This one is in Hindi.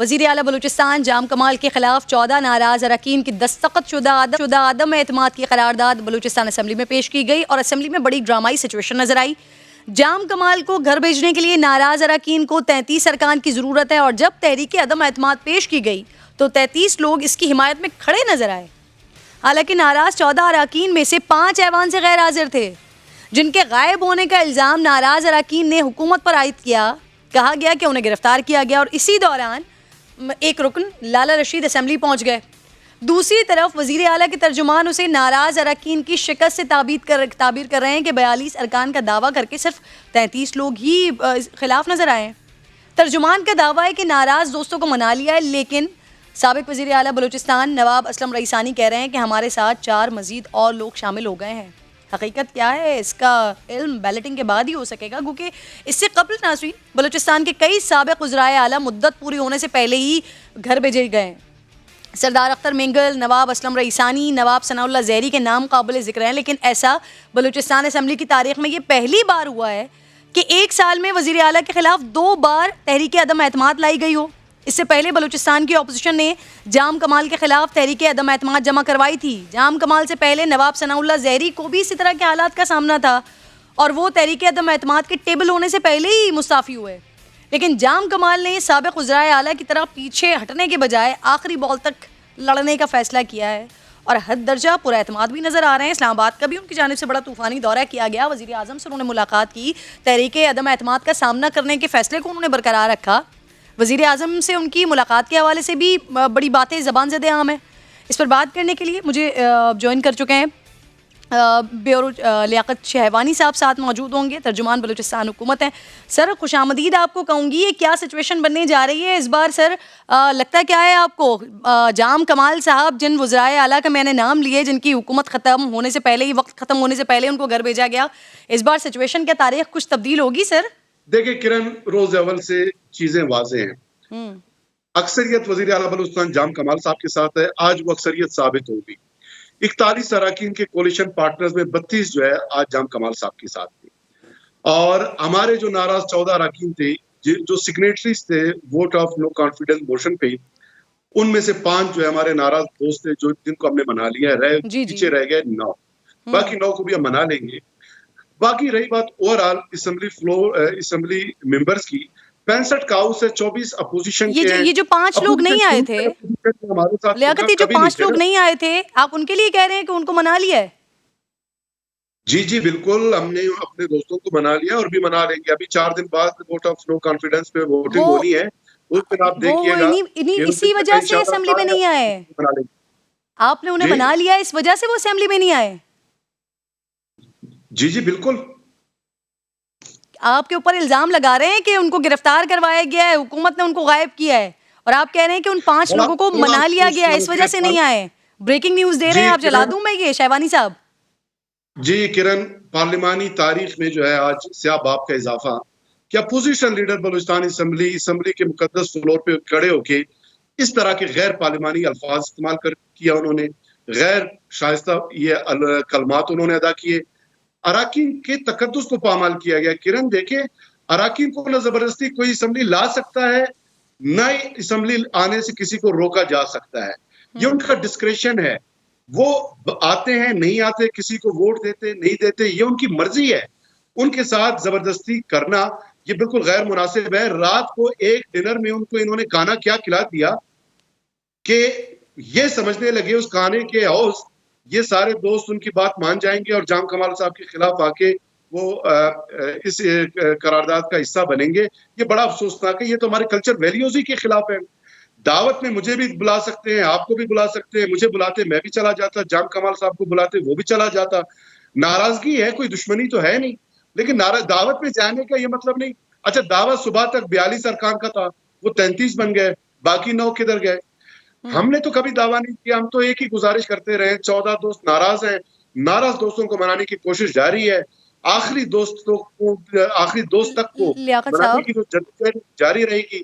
वज़ीर आला बलूचिस्तान जाम कमाल के खिलाफ 14 नाराज अरकान की दस्तखत शुदा अदम एतमाद की करारदाद बलूचिस्तान असम्बली में पेश की गई और असम्बली में बड़ी ड्रामाई सिचुएशन नजर आई। जाम कमाल को घर भेजने के लिए नाराज अरकान को 33 अरकान की ज़रूरत है और जब तहरीक अदम एतमाद पेश की गई तो 33 लोग इसकी हिमायत में खड़े नजर आए। हालांकि नाराज 14 अरकान में से 5 ऐवान से गैर हाजिर थे, जिनके गायब होने का इल्ज़ाम नाराज अरकान ने हुकूमत पर आयद किया। कहा गया कि उन्हें गिरफ्तार किया गया और इसी दौरान एक रुकन लाला रशीद असम्बली पहुंच गए। दूसरी तरफ वज़ीर आला के तर्जुमान उसे नाराज अरकान की शिकस्त से ताबीर कर रहे हैं कि 42 अरकान का दावा करके सिर्फ 33 लोग ही खिलाफ नजर आए। तर्जुमान का दावा है कि नाराज दोस्तों को मना लिया है, लेकिन साबिक वज़ीर आला बलूचिस्तान नवाब असलम रईसानी कह रहे हैं कि हमारे साथ 4 मजीद और लोग शामिल हो गए हैं। हकीकत क्या है इसका इल्म बैलेटिंग के बाद ही हो सकेगा, क्योंकि इससे कबल नाज़रीन बलूचिस्तान के कई साबिक वज़राए आला मुद्दत पूरी होने से पहले ही घर भेजे गए हैं। सरदार अख्तर मेंगल, नवाब असलम रईसानी, नवाब सनाउल्लाह ज़हरी के नाम काबिल ज़िक्र हैं, लेकिन ऐसा बलूचिस्तान असम्बली की तारीख में ये पहली बार हुआ है कि एक साल में वज़ीर आला के खिलाफ 2 बार तहरीक अदम एतमाद लाई गई हो। इससे पहले बलूचिस्तान की अपोजिशन ने जाम कमाल के खिलाफ तहरीक अदम एतमाद जमा करवाई थी। जाम कमाल से पहले नवाब सनाउल्लाह ज़हरी को भी इसी तरह के हालात का सामना था और वो तहरीक अदम एतमाद के टेबल होने से पहले ही मुस्ताफ़ी हुए। लेकिन जाम कमाल ने साबिक वज़राए आला की तरह पीछे हटने के बजाय आखिरी बॉल तक लड़ने का फैसला किया है और हद दर्जा पुरएतमाद भी नजर आ रहे हैं। इस्लामाबाद का भी उनकी जानिब से बड़ा तूफानी दौरा किया गया। वज़ीर आज़म से उन्होंने मुलाकात की, तहरीक अदम एतमाद का सामना करने के फैसले को उन्होंने बरकरार रखा। वज़ीर आज़म से उनकी मुलाकात के हवाले से भी बड़ी बातें ज़बान ज़द आम है। इस पर बात करने के लिए मुझे ज्वाइन कर चुके हैं ब्यूरो लियाकत शहवानी साहब साथ मौजूद होंगे, तर्जुमान बलूचिस्तान हुकूमत हैं। सर खुशामदीद आपको कहूँगी, ये क्या सिचुएशन बनने जा रही है इस बार सर? लगता क्या है आपको जाम कमाल साहब जिन वज़राए आला का मैंने नाम लिए, जिनकी हुकूमत ख़त्म होने से पहले ही, वक्त ख़त्म होने से पहले उनको घर भेजा गया, इस बार सिचुएशन क्या तारीख कुछ तब्दील होगी सर? देखिए किरण, रोज अव्वल से चीजें वाज़ेह हैं। अक्सरियत वज़ीर आला बलूचिस्तान जाम कमाल साहब के साथ है, आज वो अक्सरियत साबित होगी। 41 अरकान के कोलिशन पार्टनर्स में 32 जो है आज जाम कमाल साहब के साथ थे और हमारे जो नाराज 14 अरकान थे, जो सिग्नेटरीज थे vote of no confidence motion पे, उनमें से 5 जो है हमारे नाराज दोस्त थे, जो जिनको हमने मना लिया है। पीछे रह गए 9, बाकी 9 को भी हम मना लेंगे। बाकी रही बात ओवरऑल असेंबली मेंबर्स की, 65 काउ से 24 अपोजिशन के हैं। ये जो 5 लोग नहीं आए थे हमारे साथ, लियाकत, जो 5 लोग नहीं आए थे, आप उनके लिए कह रहे हैं कि उनको मना लिया है? जी जी बिल्कुल, हमने अपने दोस्तों को मना लिया और भी मना लेंगे। अभी 4 दिन बाद वोट ऑफ नो कॉन्फिडेंस पे वोटिंग होनी है, उस दिन आप देखिएगा। इसी वजह से असेंबली में नहीं आए, आपने उन्हें मना लिया, इस वजह से वो असेंबली में नहीं आए? जी जी बिल्कुल। आपके ऊपर इल्जाम लगा रहे हैं कि उनको गिरफ्तार करवाया गया है, हुकूमत ने उनको गायब किया है, और आप कह रहे हैं कि उन 5 लोगों को मना लिया गया है, इस वजह से नहीं आए। ब्रेकिंग न्यूज दे रहे हैं आप, जला दूं मैं ये शहवानी साहब? जी किरण, पार्लिमानी तारीख में जो है आज स्याह बाब का इजाफा कि अपोजिशन लीडर बलूचिस्तान असम्बली के मुकद्दस फ्लोर पे खड़े होके इस तरह के गैर पार्लिमानी अल्फाज इस्तेमाल किया, उन्होंने गैर शाइस्ता ये कलमात उन्होंने अदा किए। अरकान के तकद्दुस को पामाल किया गया। किरण देखे, अरकान को न जबरदस्ती कोई असम्बली ला सकता है, न असम्बली आने से किसी को रोका जा सकता है। ये उनका डिस्क्रेशन है, वो आते हैं नहीं आते, किसी को वोट देते नहीं देते, ये उनकी मर्जी है। उनके साथ जबरदस्ती करना ये बिल्कुल गैर मुनासिब है। रात को एक डिनर में उनको इन्होंने खाना क्या खिला दिया कि ये समझने लगे उस खाने के हौस ये सारे दोस्त उनकी बात मान जाएंगे और जाम कमाल साहब के खिलाफ आके वो इस करारदाद का हिस्सा बनेंगे। ये बड़ा अफसोसनाक है, ये तो हमारे कल्चर वैल्यूज ही के खिलाफ है। दावत में मुझे भी बुला सकते हैं, आपको भी बुला सकते हैं, मुझे बुलाते मैं भी चला जाता, जाम कमाल साहब को बुलाते वो भी चला जाता। नाराजगी है, कोई दुश्मनी तो है नहीं, लेकिन दावत में जाने का ये मतलब नहीं। अच्छा, दावत सुबह तक 42 अरकान का था, वो 33 बन गए, बाकी 9 किधर गए? हमने तो कभी दावा नहीं किया, हम तो एक ही गुजारिश करते रहे। 14 दोस्त नाराज हैं, नाराज दोस्तों को मनाने की कोशिश जारी है। आखिरी दोस्त तक को मनाने की जो जद्दोजहद जारी रहेगी।